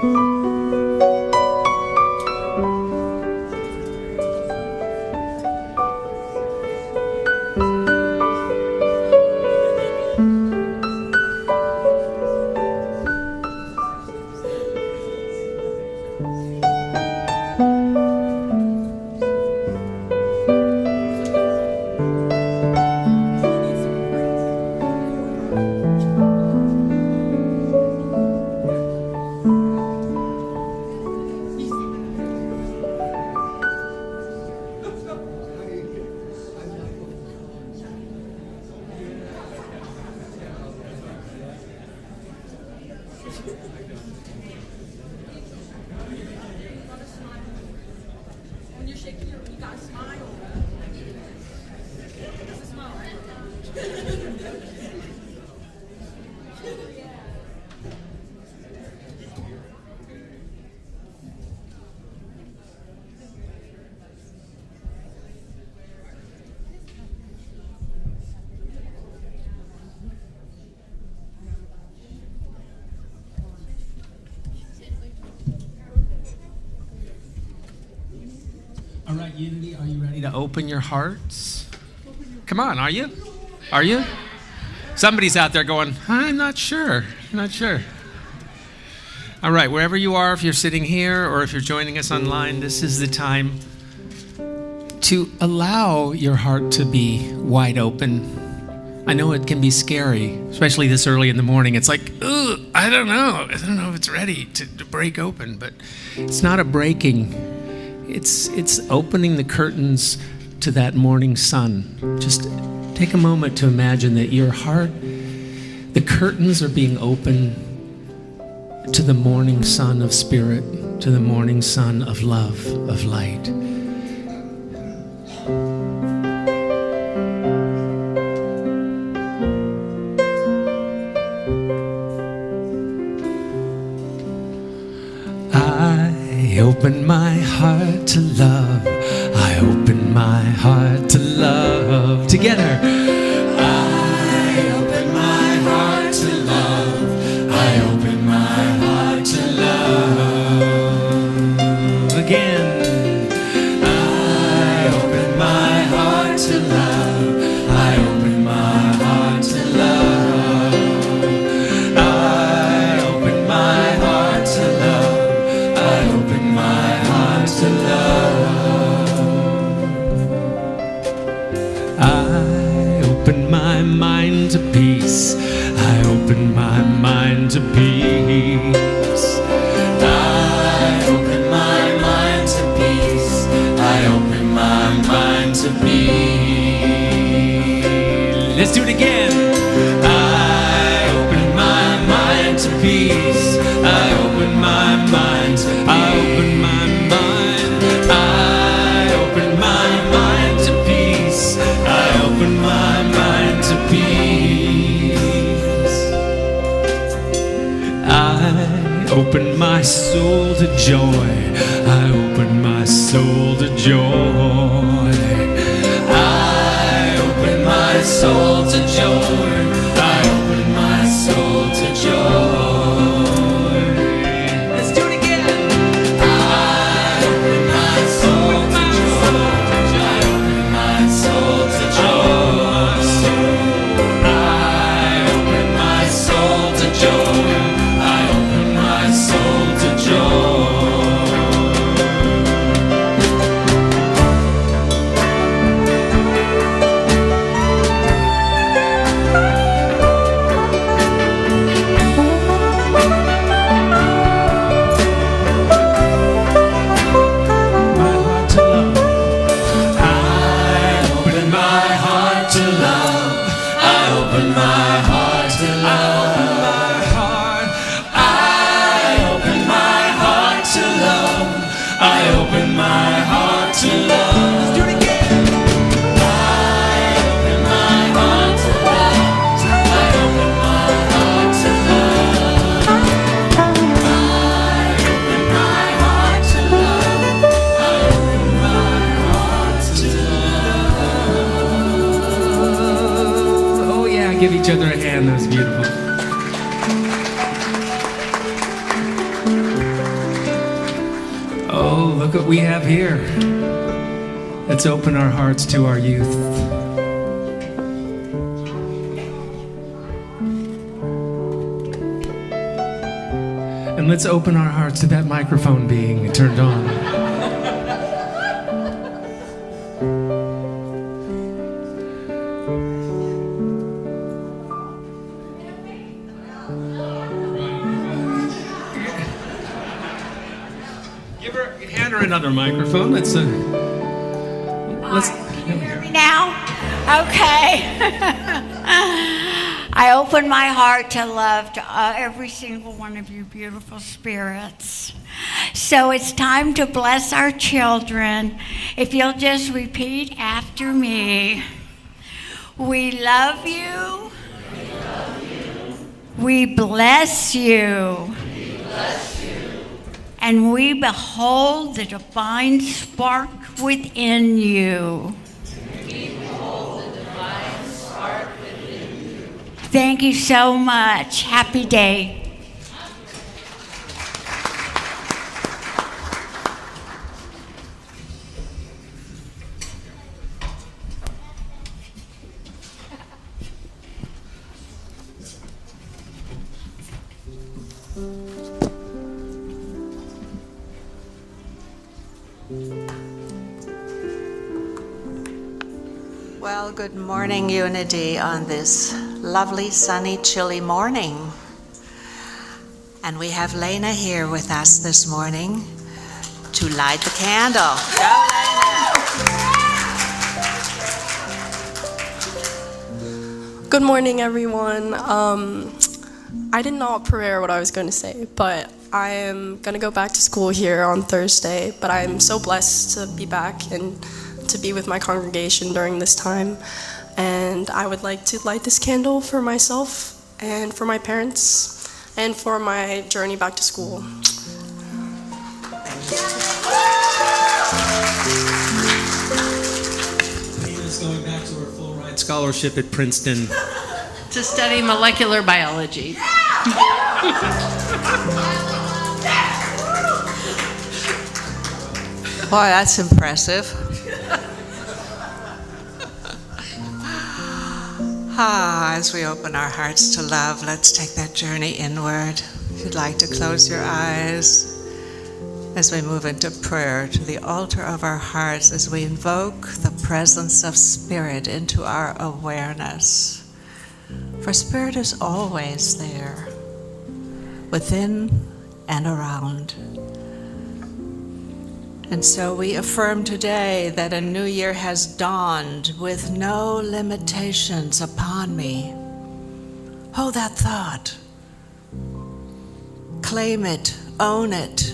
When you're shaking you gotta smile. That's a smile, right? All right, Unity, are you ready to open your hearts? Come on, are you? Are you? Somebody's out there going, I'm not sure. All right, wherever you are, if you're sitting here or if you're joining us online, this is the time to allow your heart to be wide open. I know it can be scary, especially this early in the morning. It's like, ugh, I don't know if it's ready to break open, but it's not a breaking. It's opening the curtains to that morning sun. Just take a moment to imagine that your heart, the curtains are being opened to the morning sun of spirit, to the morning sun of love, of light. I open my heart to love. I open my heart to love. Together. I open my heart to love. I open my heart to love. Again. I open my heart to love. I open my heart to love. I open my heart to love. I open my heart to love. I open my mind to peace. I open my mind to peace. I open my mind to peace. I open my mind to peace. Let's do it again. I open my mind to peace. I open my mind. I open my mind. I open my mind to peace. I open my mind to peace. I open my soul to joy. I open my soul to joy. I open my soul to joy. I open my soul to joy. Let's do it again. I open my soul to joy. I open my soul to joy. I open my soul to joy. I open my soul to joy. Give each other a hand. That was beautiful. look what we have here. Let's open our hearts to our youth. And let's open our hearts to that microphone being turned on. Hand her another microphone. Let's. Can you hear me now? Okay. I open my heart to love to every single one of you beautiful spirits. So it's time to bless our children. If you'll just repeat after me. We love you. We bless you. And we behold the divine spark within you. Thank you so much. Happy day. Well, good morning, Unity, on this lovely, sunny, chilly morning. And we have Lena here with us this morning to light the candle. Go, Lena! Good morning, everyone. I didn't know prayer what I was going to say, but I am going to go back to school here on Thursday. But I am so blessed to be back and to be with my congregation during this time. And I would like to light this candle for myself and for my parents and for my journey back to school. Lena's going back to her full ride scholarship at Princeton to study molecular biology. Boy, that's impressive. As we open our hearts to love, let's take that journey inward. If you'd like to close your eyes as we move into prayer to the altar of our hearts, as we invoke the presence of Spirit into our awareness. For Spirit is always there, within and around. And so we affirm today that a new year has dawned with no limitations upon me. Hold that thought. Claim it, own it,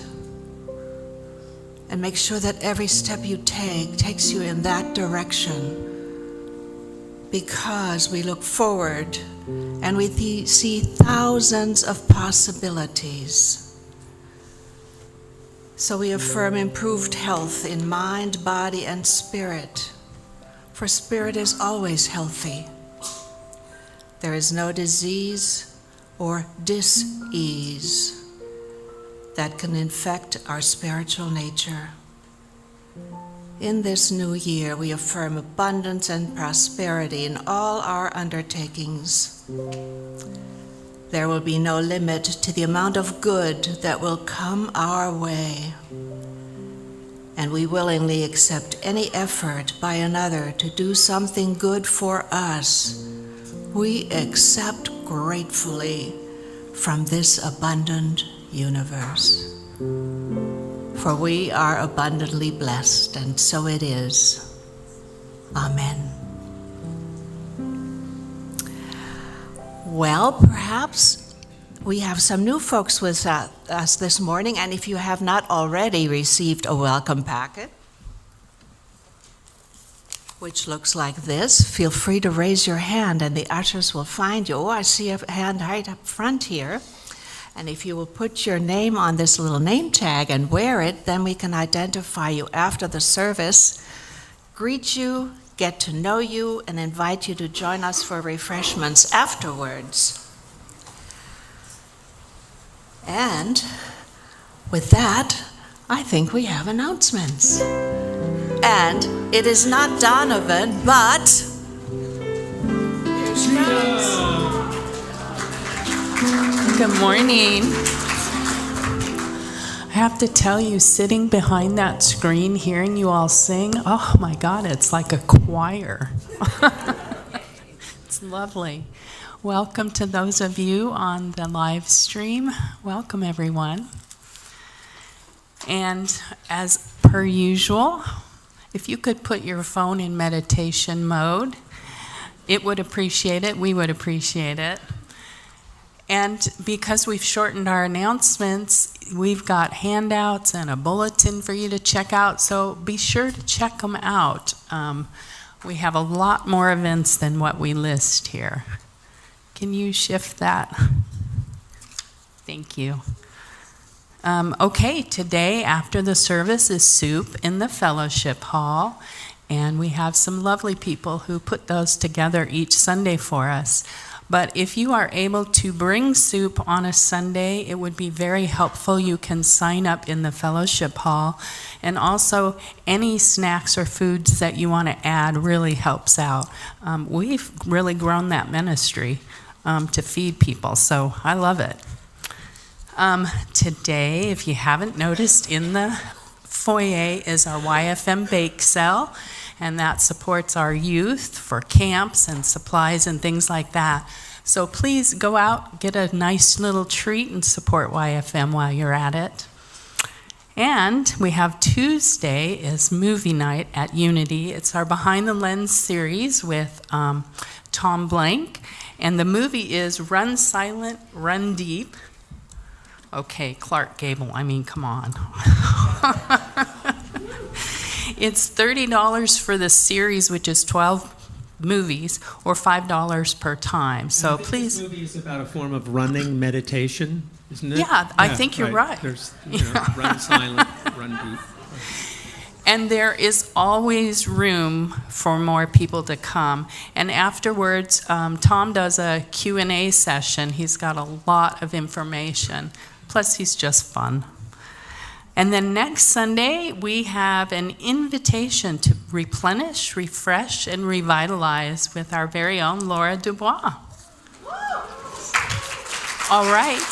and make sure that every step you take takes you in that direction, because we look forward and we see thousands of possibilities. So we affirm improved health in mind, body, and spirit, for spirit is always healthy. There is no disease or dis-ease that can infect our spiritual nature. In this new year, we affirm abundance and prosperity in all our undertakings. There will be no limit to the amount of good that will come our way. And we willingly accept any effort by another to do something good for us. We accept gratefully from this abundant universe. For we are abundantly blessed, and so it is. Amen. Well, perhaps we have some new folks with us this morning, and if you have not already received a welcome packet, which looks like this, feel free to raise your hand and the ushers will find you. Oh, I see a hand right up front here. And if you will put your name on this little name tag and wear it, then we can identify you after the service, greet you, get to know you, and invite you to join us for refreshments afterwards. And with that, I think we have announcements. And it is not Donovan, but here she comes. Good morning. I have to tell you, sitting behind that screen, hearing you all sing, oh my God, it's like a choir. It's lovely. Welcome to those of you on the live stream. Welcome, everyone. And as per usual, if you could put your phone in meditation mode, it would appreciate it. We would appreciate it. And because we've shortened our announcements, we've got handouts and a bulletin for you to check out, so be sure to check them out. We have a lot more events than what we list here. Can you shift that? Thank you. Okay, today after the service is soup in the fellowship hall, and we have some lovely people who put those together each Sunday for us. But if you are able to bring soup on a Sunday, it would be very helpful. You can sign up in the fellowship hall. And also, any snacks or foods that you want to add really helps out. We've really grown that ministry to feed people, so I love it. Today, if you haven't noticed, in the foyer is our YFM bake sale, and that supports our youth for camps and supplies and things like that. So please go out, get a nice little treat, and support YFM while you're at it. And we have Tuesday is movie night at Unity. It's our Behind the Lens series with Tom Blank, and the movie is Run Silent, Run Deep. Okay, Clark Gable, I mean, come on. It's $30 for the series, which is 12 movies, or $5 per time. So please. This movie is about a form of running meditation, isn't it? Yeah, I think you're right. There's run silent, run deep. And there is always room for more people to come. And afterwards, Tom does a Q&A session. He's got a lot of information. Plus, he's just fun. And then next Sunday, we have an invitation to replenish, refresh, and revitalize with our very own Laura Dubois. All right.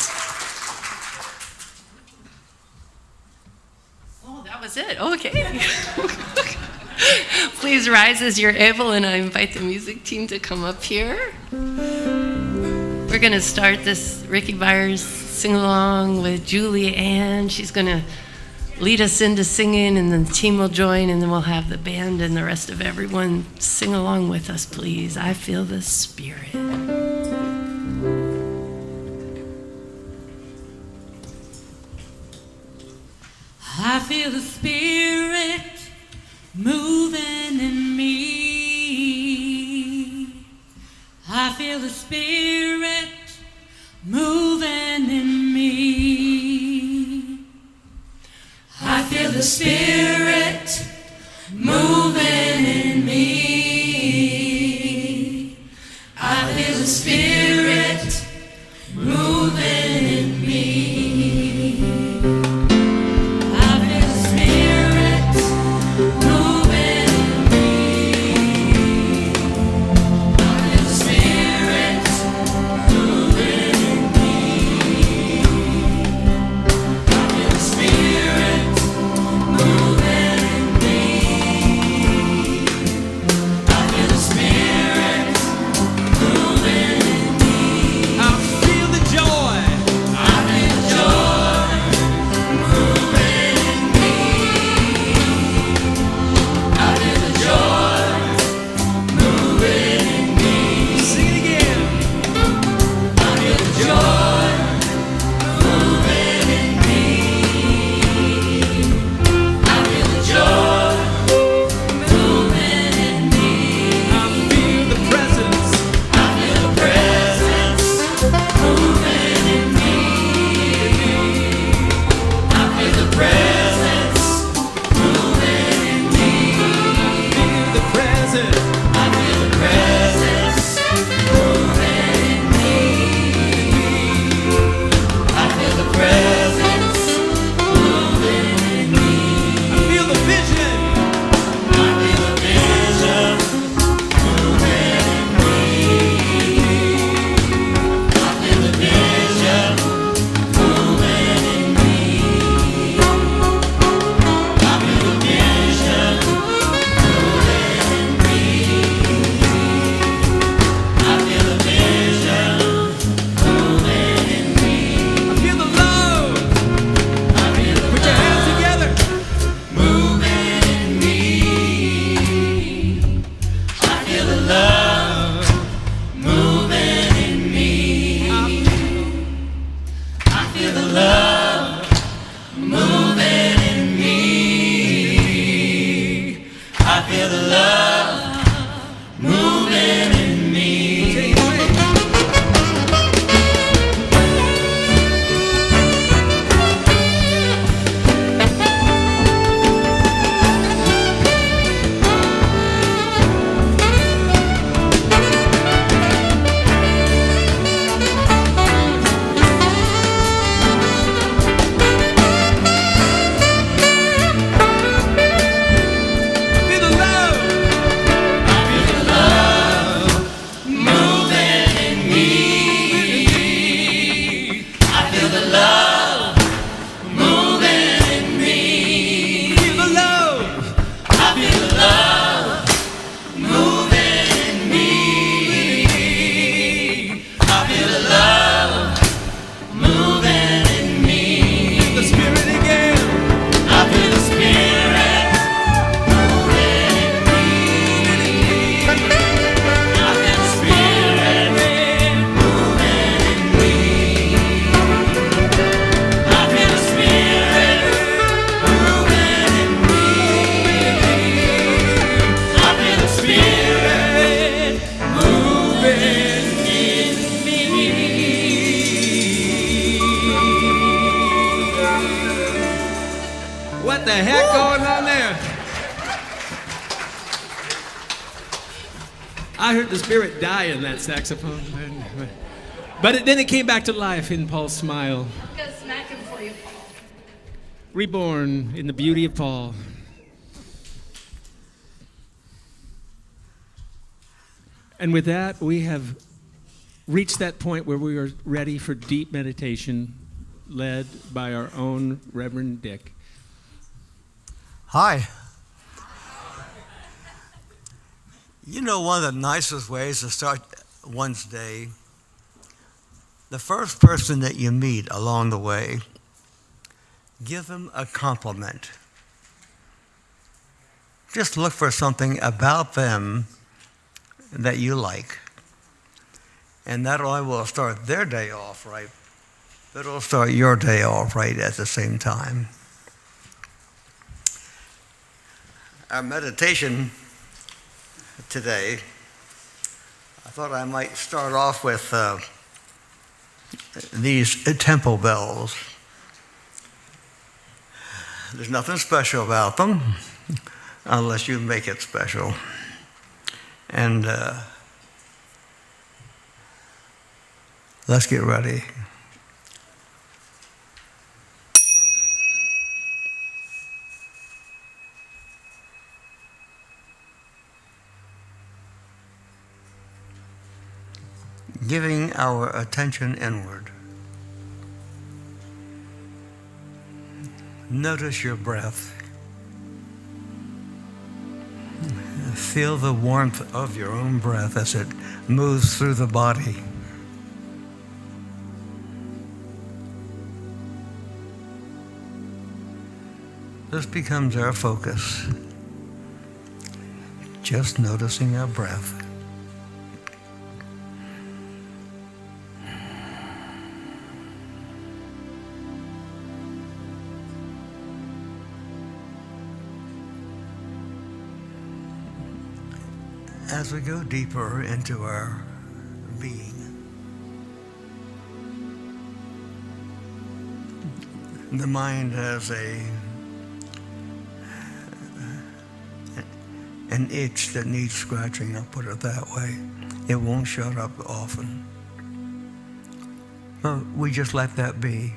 Oh, that was it. Okay. Please rise as you're able, and I invite the music team to come up here. We're going to start this Ricky Byers sing-along with Julie Ann. She's going to lead us into singing, and then the team will join, and then we'll have the band and the rest of everyone sing along with us, please. I feel the Spirit. I feel the Spirit moving in me. I feel the Spirit moving in me. I feel the Spirit moving in me. I feel the Spirit moving in me. Moving the heck going on there? I heard the spirit die in that saxophone. But then it came back to life in Paul's smile. Go smack him for you, Paul. Reborn in the beauty of Paul. And with that, we have reached that point where we are ready for deep meditation, led by our own Reverend Dick. Hi. You know, one of the nicest ways to start one's day, the first person that you meet along the way, give them a compliment. Just look for something about them that you like. And that will start their day off right. It'll start your day off right at the same time. Our meditation today, I thought I might start off with these temple bells. There's nothing special about them unless you make it special. And let's get ready. Giving our attention inward. Notice your breath. Feel the warmth of your own breath as it moves through the body. This becomes our focus. Just noticing our breath. As we go deeper into our being, the mind has an itch that needs scratching, I'll put it that way. It won't shut up often. But we just let that be.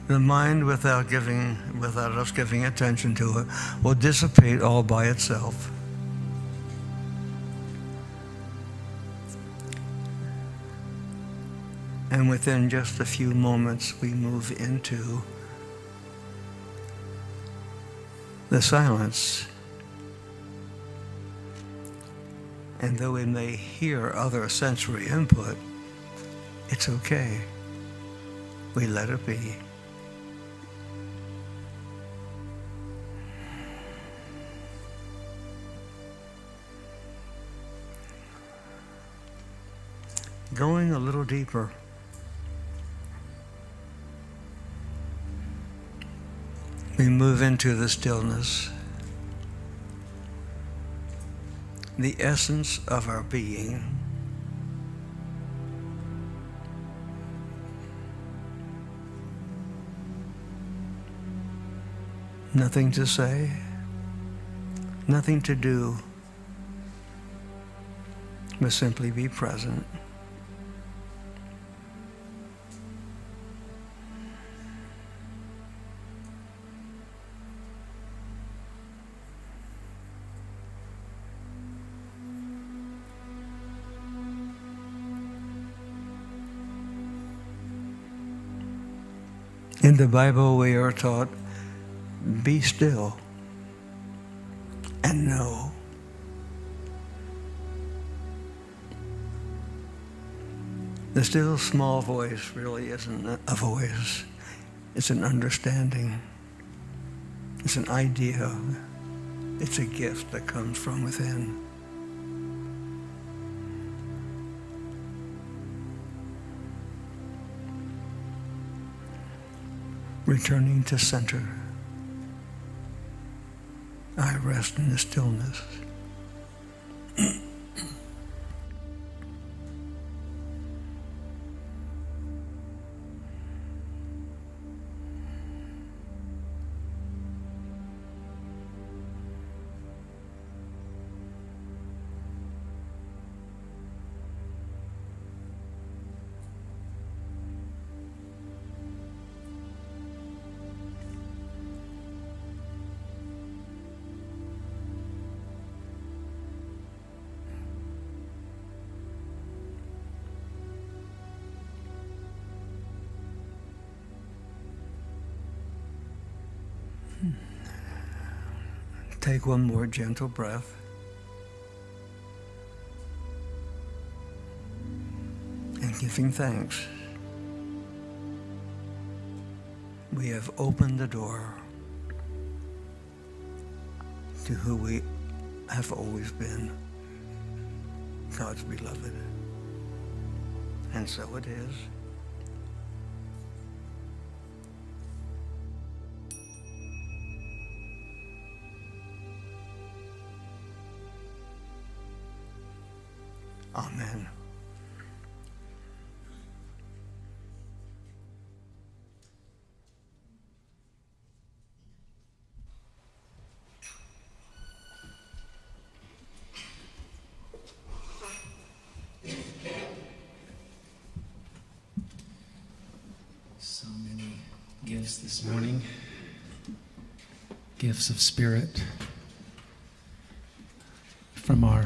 The mind, without us giving attention to it, will dissipate all by itself. And within just a few moments, we move into the silence. And though we may hear other sensory input, it's okay. We let it be. Going a little deeper. We move into the stillness, the essence of our being. Nothing to say, nothing to do, but simply be present. In the Bible, we are taught, be still and know. The still small voice really isn't a voice. It's an understanding. It's an idea. It's a gift that comes from within. Returning to center, I rest in the stillness. Take one more gentle breath. And giving thanks, we have opened the door to who we have always been, God's beloved. And so it is. Amen. So many gifts this morning. Gifts of spirit. From our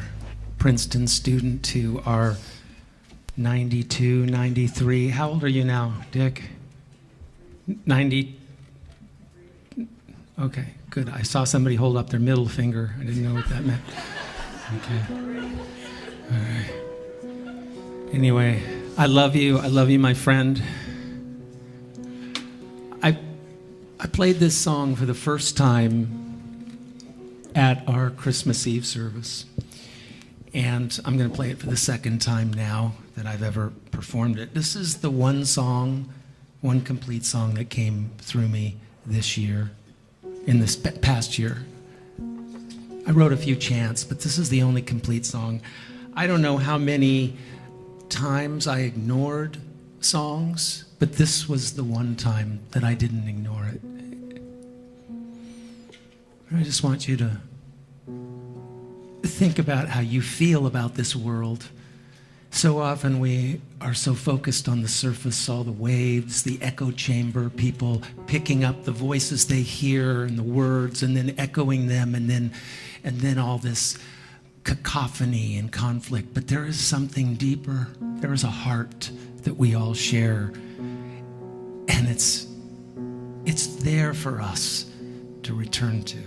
Princeton student to our 92, 93. How old are you now, Dick? 90? Okay, good. I saw somebody hold up their middle finger. I didn't know what that meant. Okay. All right. Anyway, I love you. I love you, my friend. I played this song for the first time at our Christmas Eve service. And I'm going to play it for the second time now that I've ever performed it. This is the one song, one complete song that came through me this year, in this past year. I wrote a few chants, but this is the only complete song. I don't know how many times I ignored songs, but this was the one time that I didn't ignore it. I just want you to think about how you feel about this world. So often we are so focused on the surface, all the waves, the echo chamber, people picking up the voices they hear and the words and then echoing them, and then all this cacophony and conflict. But there is something deeper. There is a heart that we all share, and it's there for us to return to.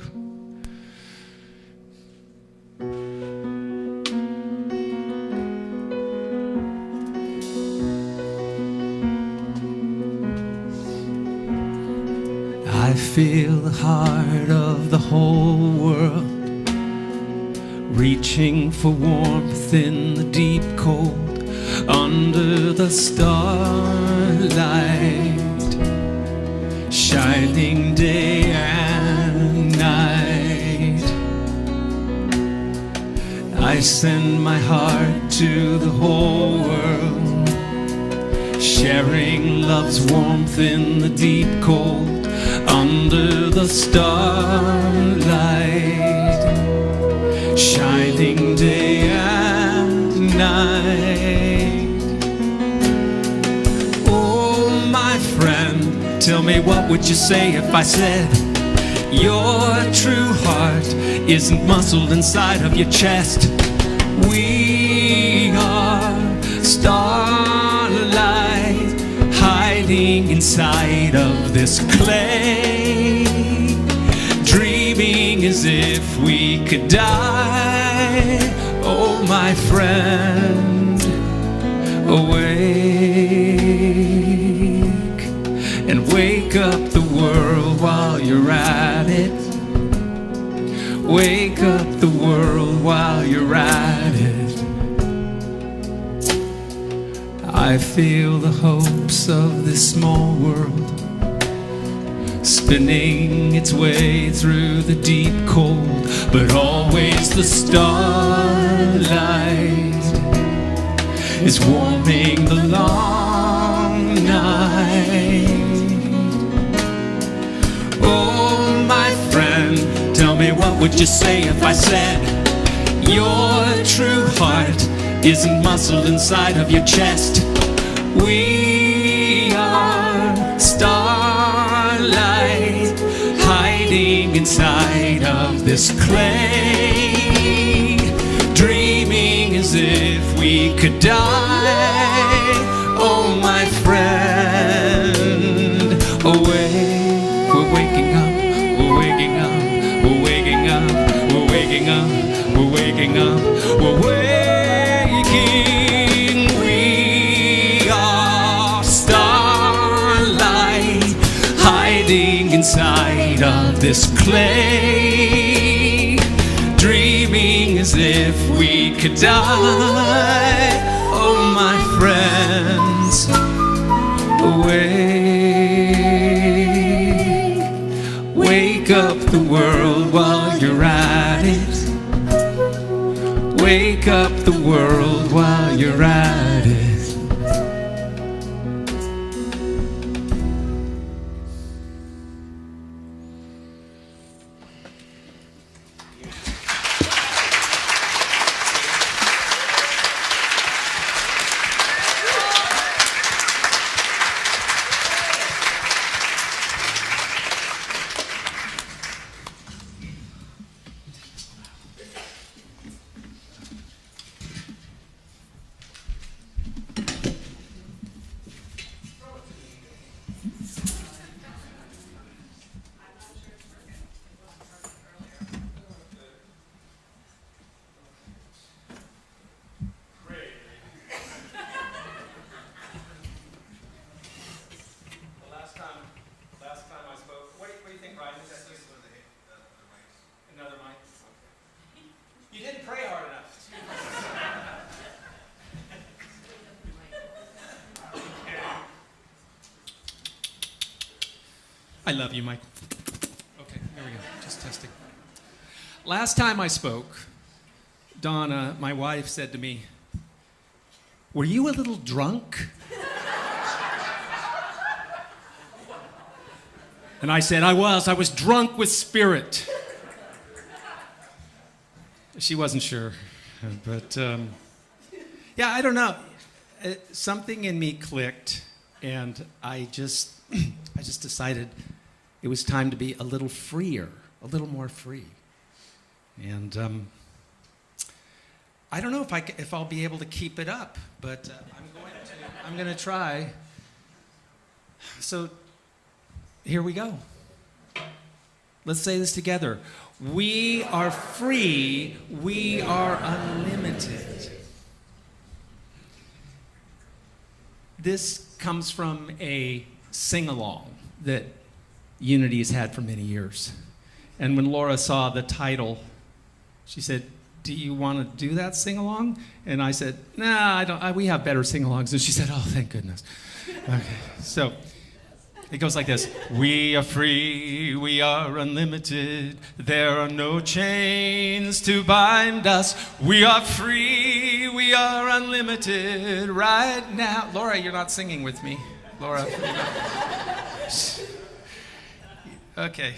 I feel the heart of the whole world reaching for warmth in the deep cold under the starlight, shining day and night. I send my heart to the whole world, sharing love's warmth in the deep cold under the starlight, shining day and night. Oh, my friend, tell me, what would you say if I said your true heart isn't muscled inside of your chest? We are starlight, hiding inside of this clay, dreaming as if we could die. Oh, my friend, awake and wake up the world while you're at it. Wake up the world while you're at it. I feel the hopes of this small world spinning its way through the deep cold, but always the starlight is warming the long night. Oh, my friend, tell me, what would you say if I said your true heart isn't muscled inside of your chest? We are starlight, hiding inside of this clay, dreaming as if we could die. Oh, my friend, awake, we're waking up. We're waking up, we're waking up, we're waking up, we're waking up, we're waking. We are starlight, hiding inside of this clay, dreaming as if we could die. Oh, my friends, awake. Wake up the world while you're at it. Wake up the world while you're at it. You didn't pray hard enough. I love you, Mike. Okay, there we go. Just testing. Last time I spoke, Donna, my wife, said to me, "Were you a little drunk?" And I said, I was drunk with spirit. She wasn't sure, but yeah, I don't know. Something in me clicked, and I just decided it was time to be a little freer, a little more free. And I don't know if I'll be able to keep it up, but I'm going to try. So here we go. Let's say this together. We are free. We are unlimited. This comes from a sing-along that Unity has had for many years. And when Laura saw the title, she said, "Do you want to do that sing-along?" And I said, "Nah, I don't. We have better sing-alongs." And she said, "Oh, thank goodness." Okay, so it goes like this. We are free, we are unlimited. There are no chains to bind us. We are free, we are unlimited right now. Laura, you're not singing with me. Laura. Okay.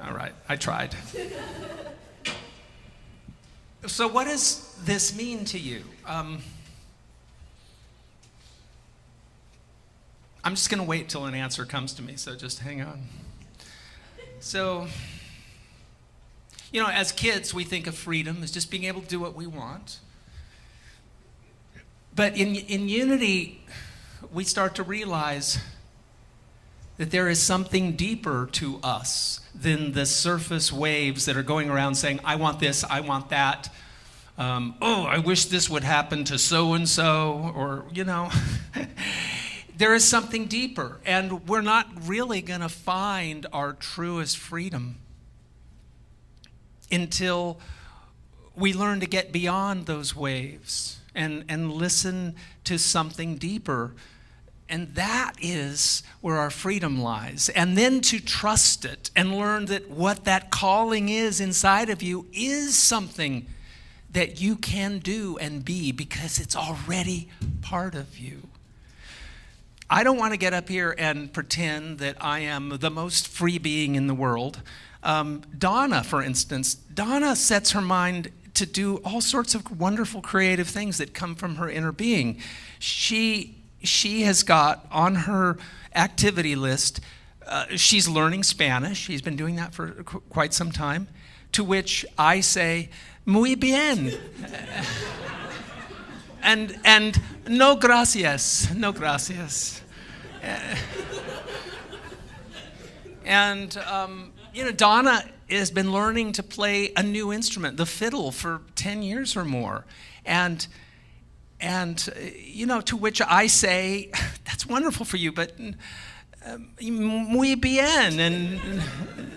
All right, I tried. So what does this mean to you? I'm just going to wait till an answer comes to me, so just hang on. So, you know, as kids, we think of freedom as just being able to do what we want. But in Unity, we start to realize that there is something deeper to us than the surface waves that are going around saying, I want this, I want that. Oh, I wish this would happen to so-and-so, or, you know. There is something deeper, and we're not really going to find our truest freedom until we learn to get beyond those waves and listen to something deeper. And that is where our freedom lies. And then to trust it and learn that what that calling is inside of you is something that you can do and be because it's already part of you. I don't want to get up here and pretend that I am the most free being in the world. Donna, for instance, Donna sets her mind to do all sorts of wonderful creative things that come from her inner being. She has got on her activity list, she's learning Spanish. She's been doing that for quite some time, to which I say, muy bien. And no gracias, no gracias. And, Donna has been learning to play a new instrument, the fiddle, for 10 years or more. And to which I say, that's wonderful for you, but muy bien, and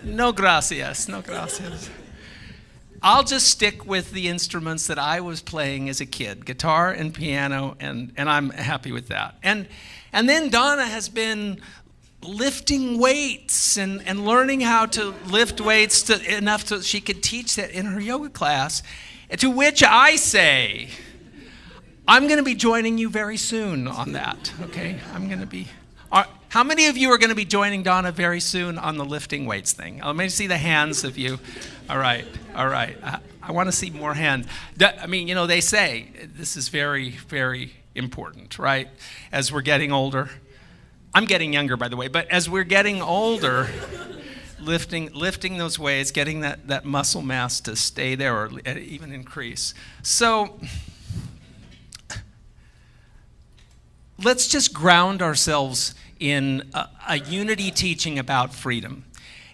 no gracias, no gracias. I'll just stick with the instruments that I was playing as a kid, guitar and piano, and I'm happy with that. And then Donna has been lifting weights and learning how to lift weights enough so she could teach that in her yoga class, to which I say, I'm going to be joining you very soon on that, okay? How many of you are going to be joining Donna very soon on the lifting weights thing? Let me see the hands of you. All right. I want to see more hands. They say this is very, very important, right? As we're getting older. I'm getting younger, by the way, but as we're getting older, lifting those weights, getting that muscle mass to stay there or even increase. So let's just ground ourselves in a unity teaching about freedom.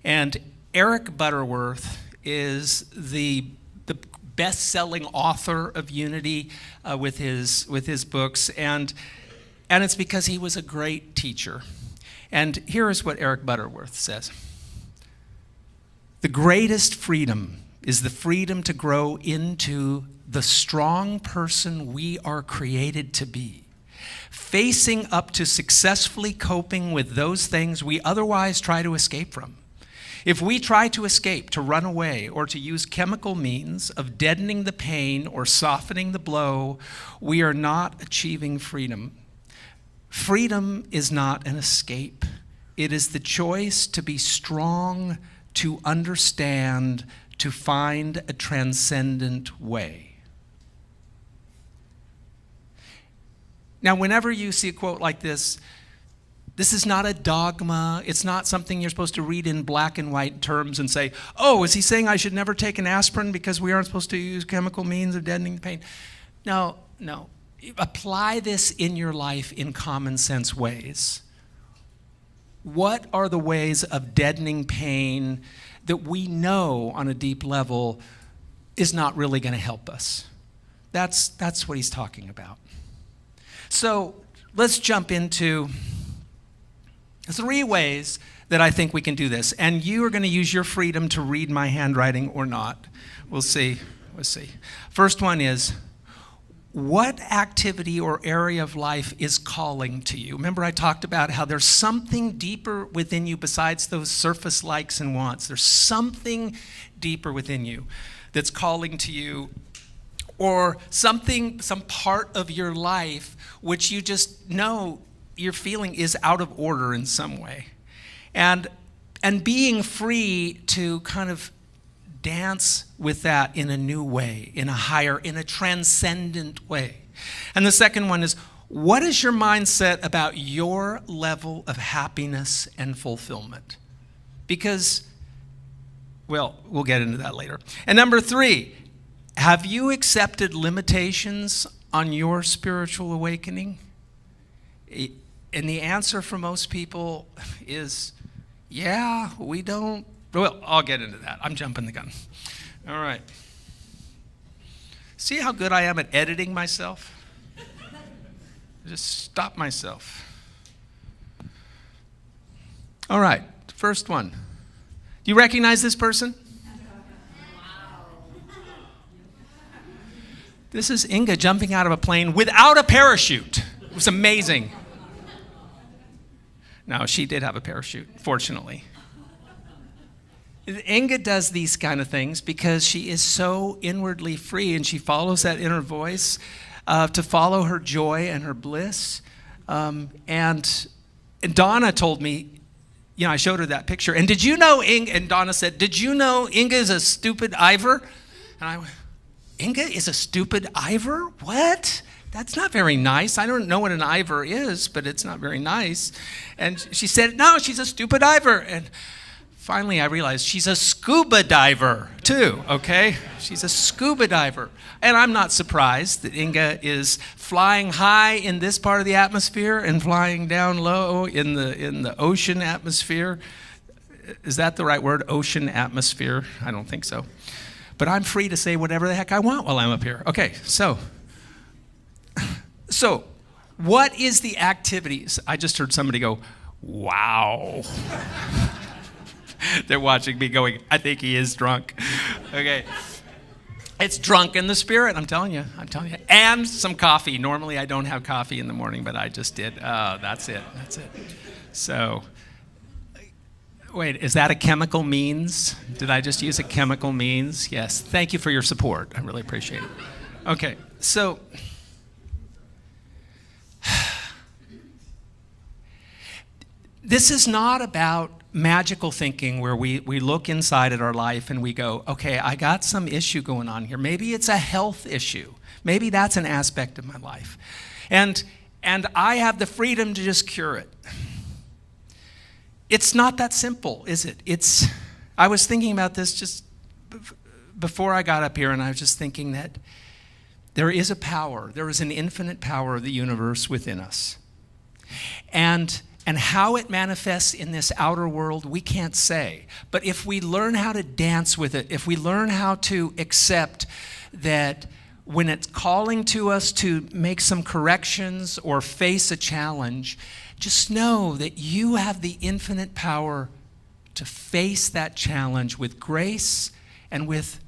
And Eric Butterworth is the best-selling author of unity with his books, and it's because he was a great teacher. And here is what Eric Butterworth says. The greatest freedom is the freedom to grow into the strong person we are created to be, facing up to successfully coping with those things we otherwise try to escape from. If we try to escape, to run away, or to use chemical means of deadening the pain or softening the blow, we are not achieving freedom. Freedom is not an escape. It is the choice to be strong, to understand, to find a transcendent way. Now, whenever you see a quote like this is not a dogma. It's not something you're supposed to read in black and white terms and say, oh, is he saying I should never take an aspirin because we aren't supposed to use chemical means of deadening the pain? No. Apply this in your life in common sense ways. What are the ways of deadening pain that we know on a deep level is not really going to help us? That's what he's talking about. So let's jump into 3 ways that I think we can do this. And you are going to use your freedom to read my handwriting or not. We'll see. First one is, what activity or area of life is calling to you? Remember I talked about how there's something deeper within you besides those surface likes and wants. There's something deeper within you that's calling to you, or some part of your life which you just know you're feeling is out of order in some way. And being free to kind of dance with that in a new way, in a transcendent way. And the second one is, what is your mindset about your level of happiness and fulfillment? Because, well, we'll get into that later. And number 3, have you accepted limitations on your spiritual awakening? And the answer for most people is, yeah, we don't. Well, I'll get into that. I'm jumping the gun. All right. See how good I am at editing myself? Just stop myself. All right, first one. Do you recognize this person? This is Inga jumping out of a plane without a parachute. It was amazing. No, she did have a parachute, fortunately. Inga does these kind of things because she is so inwardly free, and she follows that inner voice to follow her joy and her bliss. And Donna told me, I showed her that picture. And did you know Inga? And Donna said, did you know Inga is a stupid Ivor? And I went, Inga is a stupid Ivor? What? That's not very nice. I don't know what an Ivor is, but it's not very nice. And she said, no, she's a stupid Ivor. And finally I realized she's a scuba diver too, okay? She's a scuba diver. And I'm not surprised that Inga is flying high in this part of the atmosphere and flying down low in the ocean atmosphere. is that the right word? Ocean atmosphere? I don't think so. But I'm free to say whatever the heck I want while I'm up here. Okay, so what is the activities? I just heard somebody go, wow. They're watching me going, I think he is drunk. Okay. It's drunk in the spirit, I'm telling you. And some coffee. Normally I don't have coffee in the morning, but I just did. Oh, that's it. So, wait, is that a chemical means? Did I just use a chemical means? Yes. Thank you for your support. I really appreciate it. Okay, so this is not about magical thinking where we look inside at our life and we go, okay, I got some issue going on here. Maybe it's a health issue. Maybe that's an aspect of my life. And I have the freedom to just cure it. It's not that simple, is it? I was thinking about this just before I got up here, and I was just thinking that there is a power. There is an infinite power of the universe within us. And how it manifests in this outer world, we can't say. But if we learn how to dance with it, if we learn how to accept that when it's calling to us to make some corrections or face a challenge, just know that you have the infinite power to face that challenge with grace and with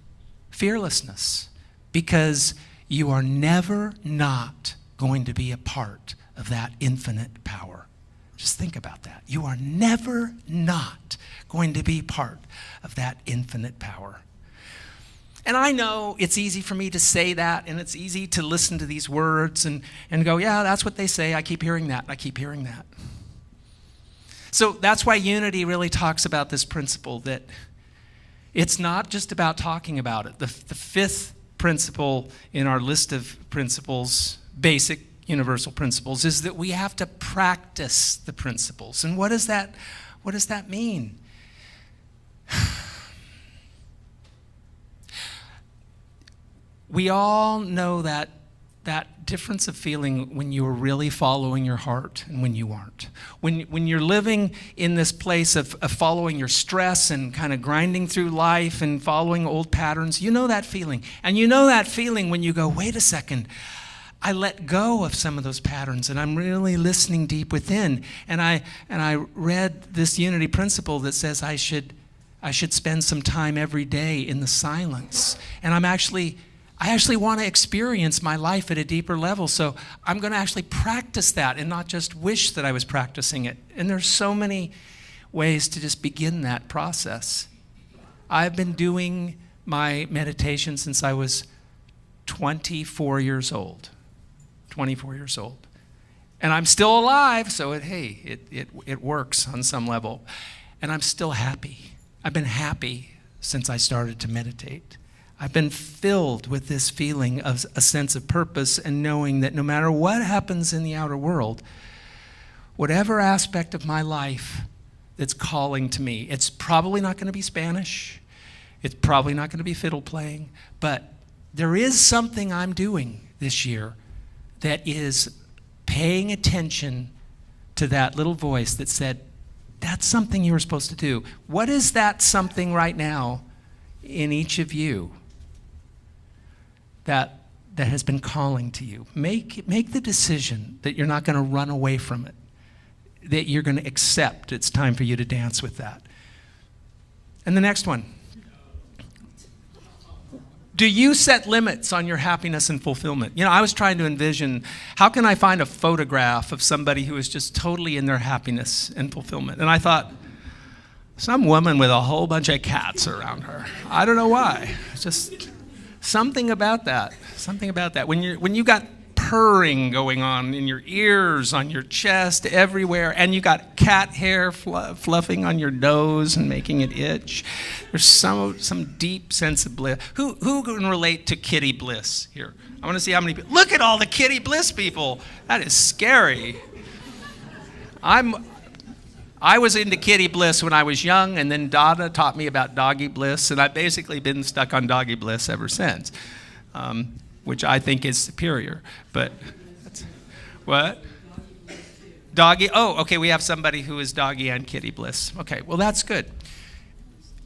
fearlessness, because you are never not going to be a part of that infinite power. Just think about that. You are never not going to be part of that infinite power. And I know it's easy for me to say that, and it's easy to listen to these words and go, yeah, that's what they say. I keep hearing that. So that's why Unity really talks about this principle, that it's not just about talking about it. The fifth principle in our list of principles, basic universal principles, is that we have to practice the principles. And what does that mean? We all know that difference of feeling when you are really following your heart and when you aren't. When you're living in this place of following your stress and kind of grinding through life and following old patterns, you know that feeling. And you know that feeling when you go, wait a second, I let go of some of those patterns and I'm really listening deep within. And I read this Unity principle that says I should spend some time every day in the silence. And I actually want to experience my life at a deeper level. So I'm going to actually practice that and not just wish that I was practicing it. And there's so many ways to just begin that process. I've been doing my meditation since I was 24 years old. 24 years old. And I'm still alive, so it works on some level. And I'm still happy. I've been happy since I started to meditate. I've been filled with this feeling of a sense of purpose and knowing that no matter what happens in the outer world, whatever aspect of my life that's calling to me, it's probably not going to be Spanish, it's probably not going to be fiddle playing, but there is something I'm doing this year that is paying attention to that little voice that said, that's something you were supposed to do. What is that something right now in each of you that has been calling to you? Make the decision that you're not going to run away from it, that you're going to accept it's time for you to dance with that. And the next one. Do you set limits on your happiness and fulfillment? You know, I was trying to envision, how can I find a photograph of somebody who is just totally in their happiness and fulfillment? And I thought, some woman with a whole bunch of cats around her. I don't know why. It's just something about that. When you got purring going on in your ears, on your chest, everywhere, and you got cat hair fluffing on your nose and making it itch. There's some deep sense of bliss. Who can relate to kitty bliss here? I want to see how many people. Look at all the kitty bliss people. That is scary. I was into kitty bliss when I was young, and then Dada taught me about doggy bliss, and I've basically been stuck on doggy bliss ever since, which I think is superior. But what? Doggy? Oh, okay, we have somebody who is doggy and kitty bliss. Okay, well, that's good.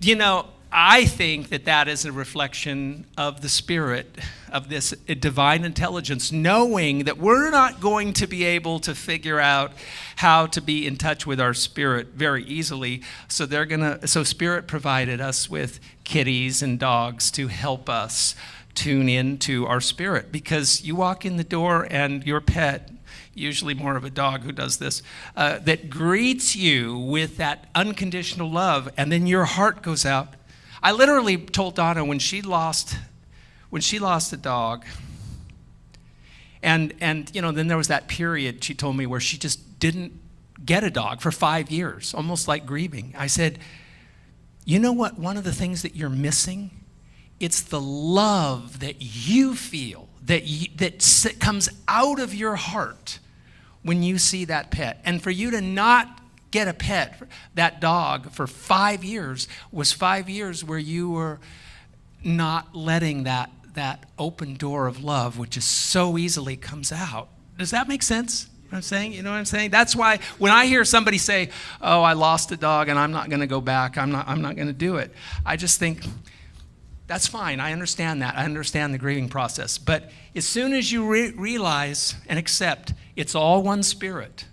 You know, I think that that is a reflection of the spirit of this divine intelligence, knowing that we're not going to be able to figure out how to be in touch with our spirit very easily. So Spirit provided us with kitties and dogs to help us tune into our spirit. Because you walk in the door and your pet, usually more of a dog who does this, that greets you with that unconditional love, and then your heart goes out. I literally told Donna when she lost a dog, and you know, then there was that period, she told me, where she just didn't get a dog for 5 years, almost like grieving. I said, you know what, one of the things that you're missing, it's the love that you feel, that comes out of your heart when you see that pet. And for you to not get a pet, that dog, for 5 years, was 5 years where you were not letting that open door of love, which is so easily comes out. Does that make sense? What I'm saying? You know what I'm saying? That's why when I hear somebody say, oh, I lost a dog and I'm not going to go back, I'm not going to do it, I just think, that's fine. I understand that. I understand the grieving process. But as soon as you realize and accept it's all one spirit,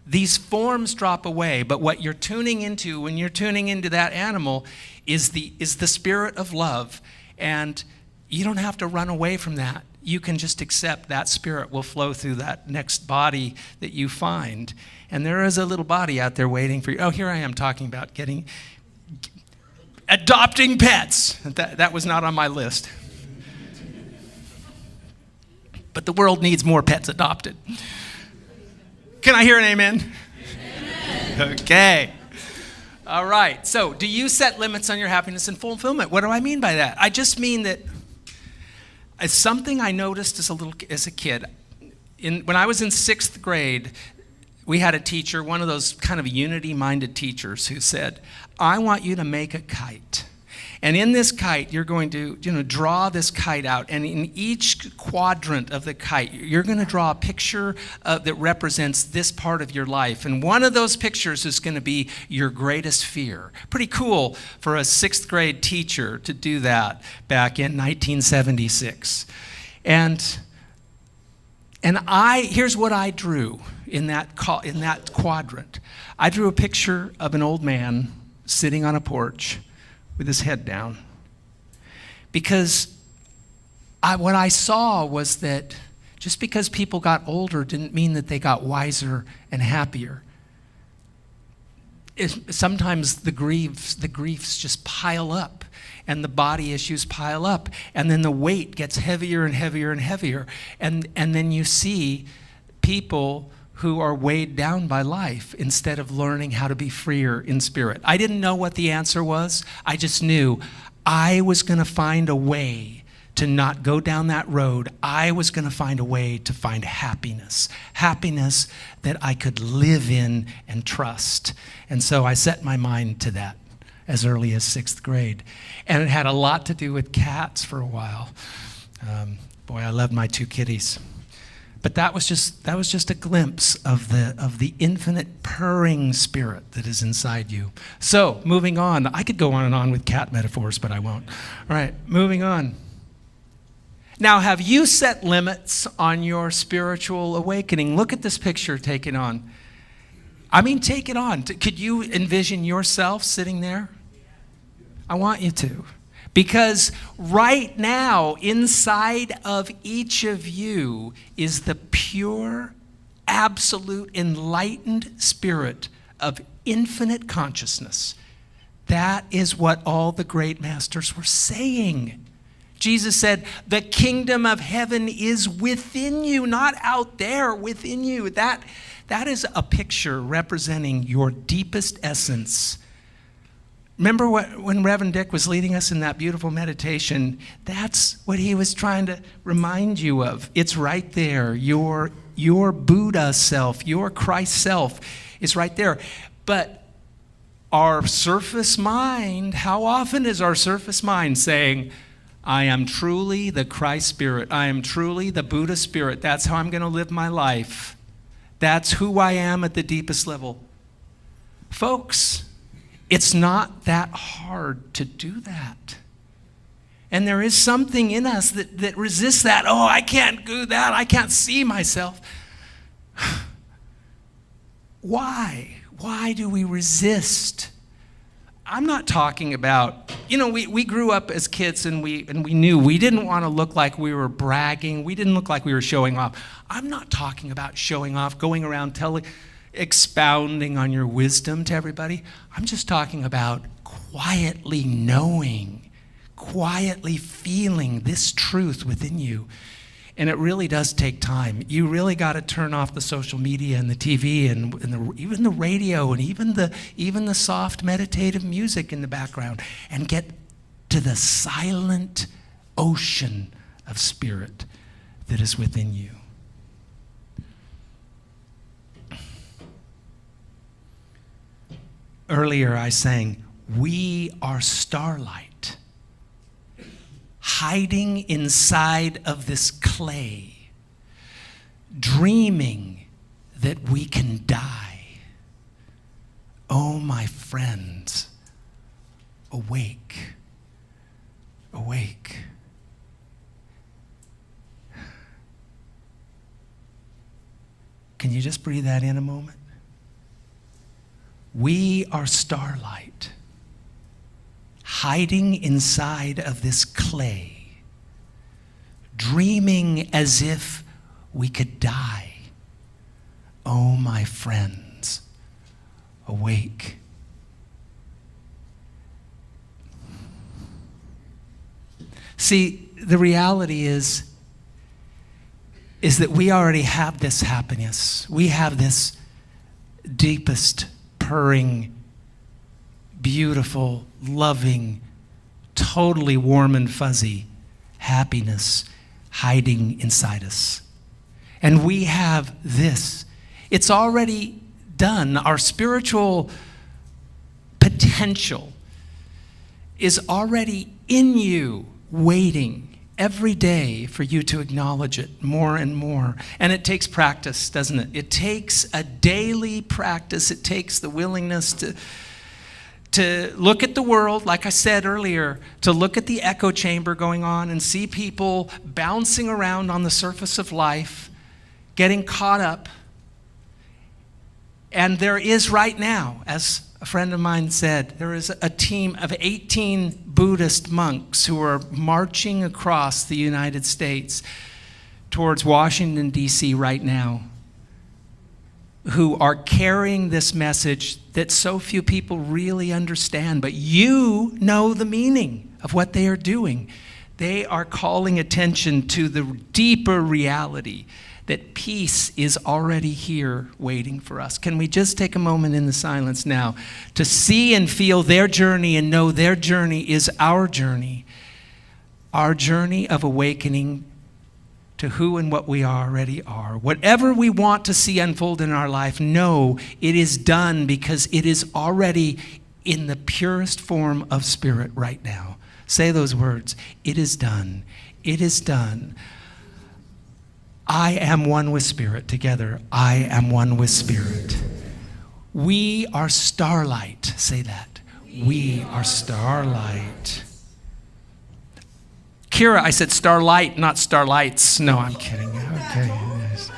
these forms drop away. But what you're tuning into when you're tuning into that animal is the spirit of love. And you don't have to run away from that. You can just accept that spirit will flow through that next body that you find. And there is a little body out there waiting for you. Oh, here I am talking about adopting pets. That was not on my list. But the world needs more pets adopted. Can I hear an amen? Amen. Okay. All right. So, do you set limits on your happiness and fulfillment? What do I mean by that? I just mean that it's something I noticed as a kid. When I was in 6th grade, we had a teacher, one of those kind of unity-minded teachers, who said, I want you to make a kite. And in this kite, you're going to draw this kite out. And in each quadrant of the kite, you're going to draw a picture that represents this part of your life. And one of those pictures is going to be your greatest fear. Pretty cool for a 6th grade teacher to do that back in 1976. And here's what I drew in that quadrant. I drew a picture of an old man sitting on a porch with his head down. Because what I saw was that just because people got older didn't mean that they got wiser and happier. Sometimes the griefs just pile up, and the body issues pile up, and then the weight gets heavier and heavier and heavier, and then you see people who are weighed down by life instead of learning how to be freer in spirit. I didn't know what the answer was. I just knew I was going to find a way to not go down that road. I was going to find a way to find happiness that I could live in and trust. And so I set my mind to that as early as 6th grade. And it had a lot to do with cats for a while. Boy, I loved my 2 kitties. But that was just a glimpse of the infinite purring spirit that is inside you. So, moving on. I could go on and on with cat metaphors, but I won't. All right, moving on. Now, have you set limits on your spiritual awakening? Look at this picture taken on. I mean, take it on. Could you envision yourself sitting there? I want you to. Because right now, inside of each of you is the pure, absolute, enlightened spirit of infinite consciousness. That is what all the great masters were saying. Jesus said, the kingdom of heaven is within you, not out there, within you. That is a picture representing your deepest essence. Remember when Reverend Dick was leading us in that beautiful meditation? That's what he was trying to remind you of. It's right there. Your Buddha self, your Christ self is right there. But our surface mind, how often is our surface mind saying, I am truly the Christ spirit. I am truly the Buddha spirit. That's how I'm going to live my life. That's who I am at the deepest level. Folks, it's not that hard to do that. And there is something in us that resists that. Oh, I can't do that. I can't see myself. Why? Why do we resist? I'm not talking about, we grew up as kids and we knew we didn't want to look like we were bragging. We didn't look like we were showing off. I'm not talking about showing off, going around expounding on your wisdom to everybody. I'm just talking about quietly knowing, quietly feeling this truth within you. And it really does take time. You really got to turn off the social media and the TV and even the radio and even the soft meditative music in the background and get to the silent ocean of spirit that is within you. Earlier I sang, "We are starlight, hiding inside of this clay, dreaming that we can die. Oh, my friends, awake, awake." Can you just breathe that in a moment? We are starlight, hiding inside of this clay, dreaming as if we could die. Oh, my friends, awake. See, the reality is that we already have this happiness. We have this deepest, purring, beautiful, loving, totally warm and fuzzy happiness hiding inside us. And we have this. It's already done. Our spiritual potential is already in you, waiting every day for you to acknowledge it more and more. And it takes practice, doesn't it? It takes a daily practice. It takes the willingness to look at the world, like I said earlier, to look at the echo chamber going on and see people bouncing around on the surface of life, getting caught up. And there is right now, as a friend of mine said, there is a team of 18 Buddhist monks who are marching across the United States towards Washington, D.C. right now, who are carrying this message that so few people really understand, but you know the meaning of what they are doing. They are calling attention to the deeper reality that peace is already here waiting for us. Can we just take a moment in the silence now to see and feel their journey and know their journey is our journey of awakening to who and what we already are. Whatever we want to see unfold in our life, know it is done because it is already in the purest form of spirit right now. Say those words. It is done. It is done. I am one with spirit. Together, I am one with spirit. We are starlight. Say that. We are starlight. Kira, I said starlight, not starlights. No, I'm kidding. Okay. Yes.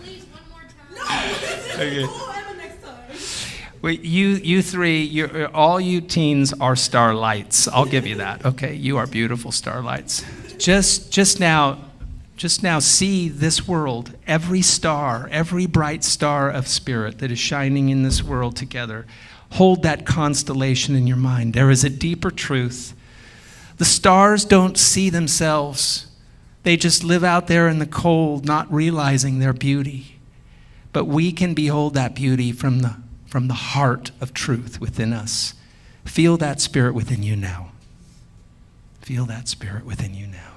Please, one more time. Okay. Next time. Wait, you three, all you teens are starlights. I'll give you that. Okay, you are beautiful starlights. Just now see this world, every star, every bright star of spirit that is shining in this world together. Hold that constellation in your mind. There is a deeper truth. The stars don't see themselves. They just live out there in the cold, not realizing their beauty. But we can behold that beauty from the heart of truth within us. Feel that spirit within you now. Feel that spirit within you now.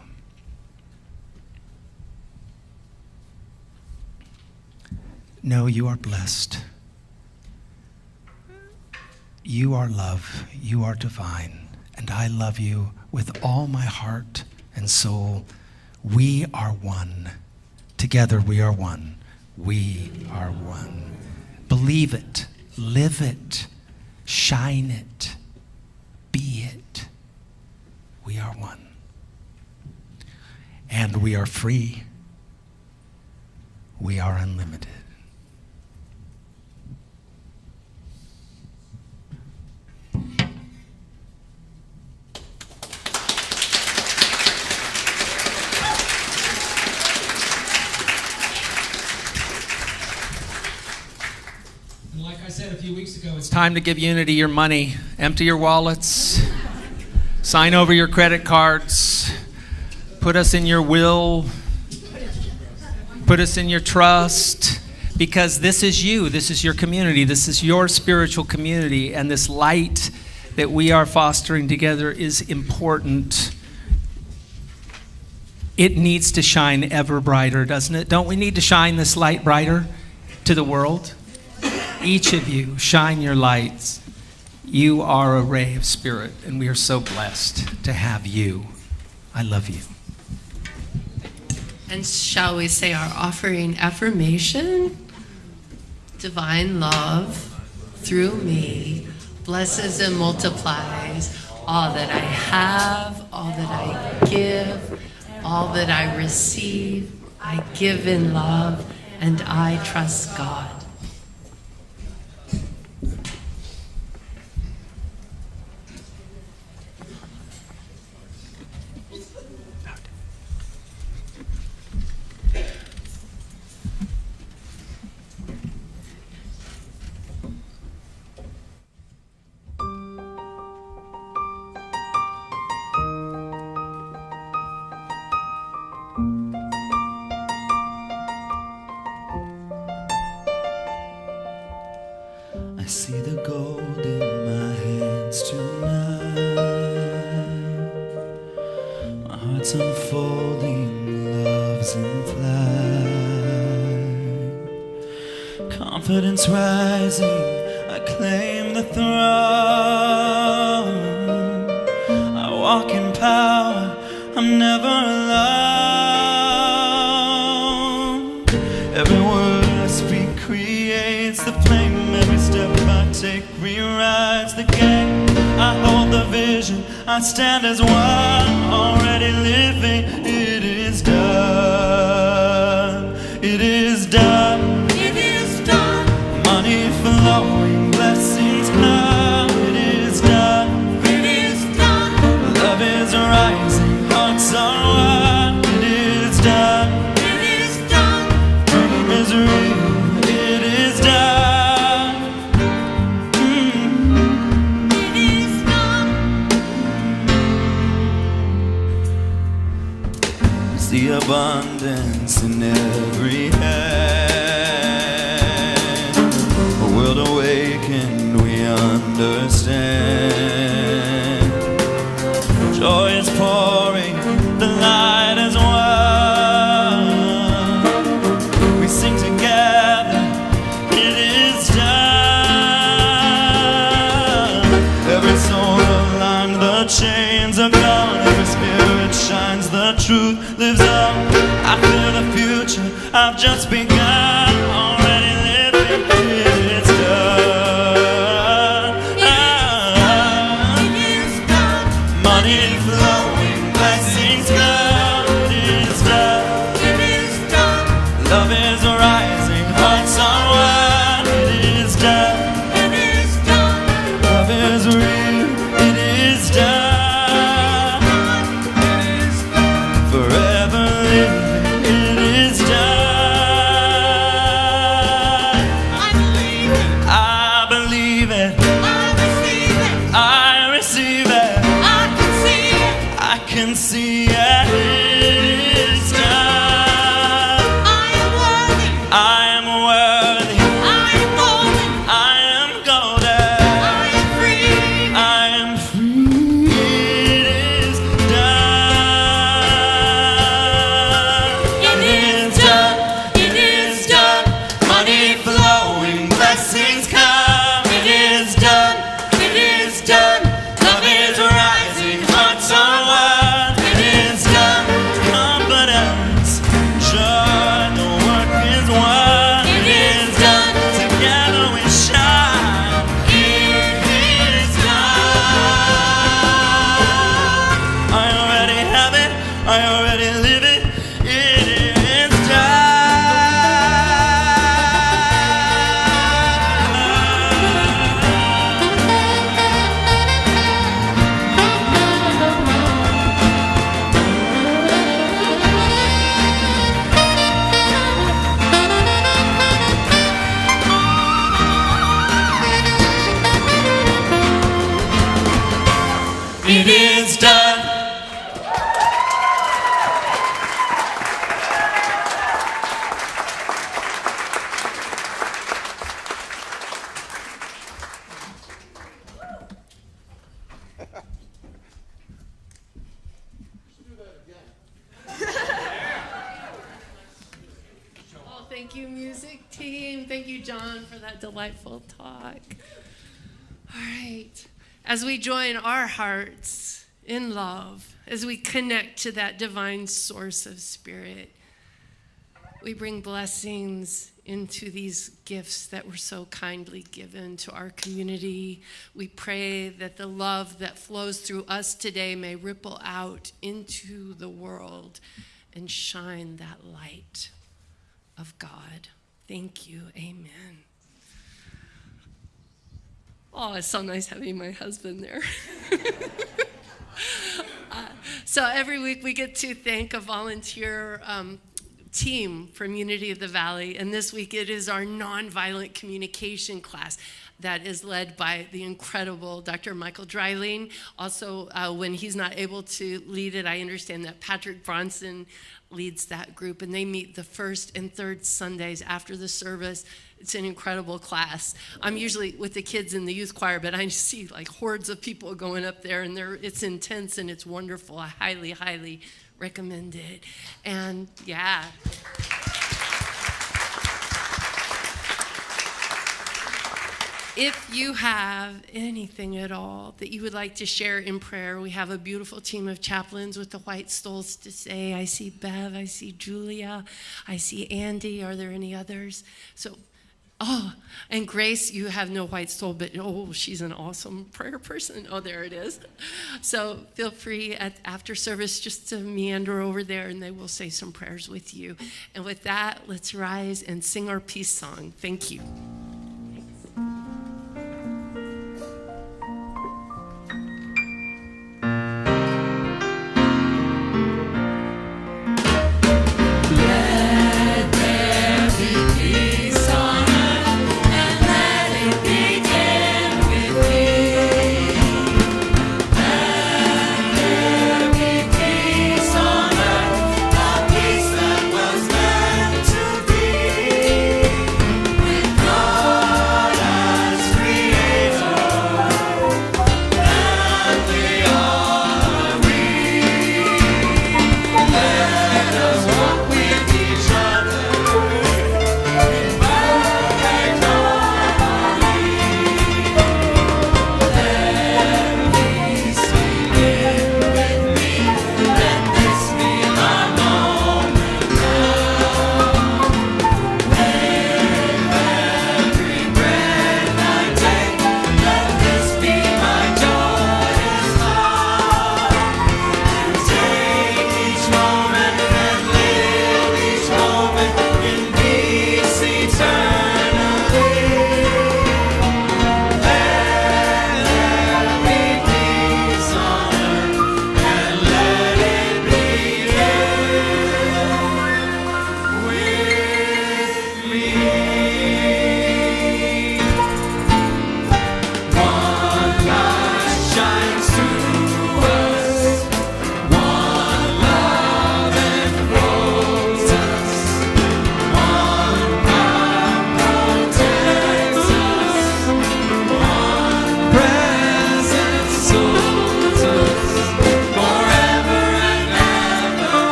No, you are blessed. You are love. You are divine. And I love you with all my heart and soul. We are one. Together we are one. We are one. Believe it, live it, shine it, be it. We are one. And we are free. We are unlimited. And like I said a few weeks ago, it's time to give Unity your money. Empty your wallets. Sign over your credit cards. Put us in your will. Put us in your trust. Because this is you. This is your community. This is your spiritual community. And this light that we are fostering together is important. It needs to shine ever brighter, doesn't it? Don't we need to shine this light brighter to the world? Each of you, shine your lights. You are a ray of spirit, and we are so blessed to have you. I love you. And shall we say our offering affirmation? Divine love through me blesses and multiplies all that I have, all that I give, all that I receive. I give in love, and I trust God. I see the gold in my hands tonight. My heart's unfolding, love's in flight. Confidence rising, I claim the throne. I walk in power, I'm never alone. Every word I speak creates the flame. Every step I take rewrites the game. I hold the vision, I stand as one, already living. It is done. It is done. It is done. Money flowing, blessings come. It is done. It is done. Love is rising, hearts are one. It is done. It is done. Freedom is real. It is done. It is done. It's the abundance in every hand. A world awakened, we understand. Joy is pouring, the light is one. We sing together, it is done. Every soul aligned, the chains are gone. Every spirit shines, the truth lives on. I feel the future, I've just begun. Already living, it is done. It is done. Money flowing, blessings come. It is done. It is done. Love is rising, hearts are one. It is done. It is done. Love is real. It is done. It is done. Forever living. It is done. It is done. Oh, thank you, music team. Thank you, John, for that delightful talk. All right. As we join our hearts in love, as we connect to that divine source of spirit, we bring blessings into these gifts that were so kindly given to our community. We pray that the love that flows through us today may ripple out into the world and shine that light of God. Thank you. Amen. Oh, it's so nice having my husband there. So every week we get to thank a volunteer team from Unity of the Valley, and this week it is our nonviolent communication class that is led by the incredible Dr. Michael Dreiling. Also, when he's not able to lead it, I understand that Patrick Bronson leads that group, and they meet the first and third Sundays after the service. It's an incredible class. I'm usually with the kids in the youth choir, but I see like hordes of people going up there, and it's intense and it's wonderful. I highly, highly recommend it. And yeah. If you have anything at all that you would like to share in prayer, we have a beautiful team of chaplains with the white stoles to say. I see Bev, I see Julia, I see Andy. Are there any others? And Grace, you have no white stole, but she's an awesome prayer person. Oh, there it is. So feel free after service just to meander over there, and they will say some prayers with you. And with that, let's rise and sing our peace song. Thank you.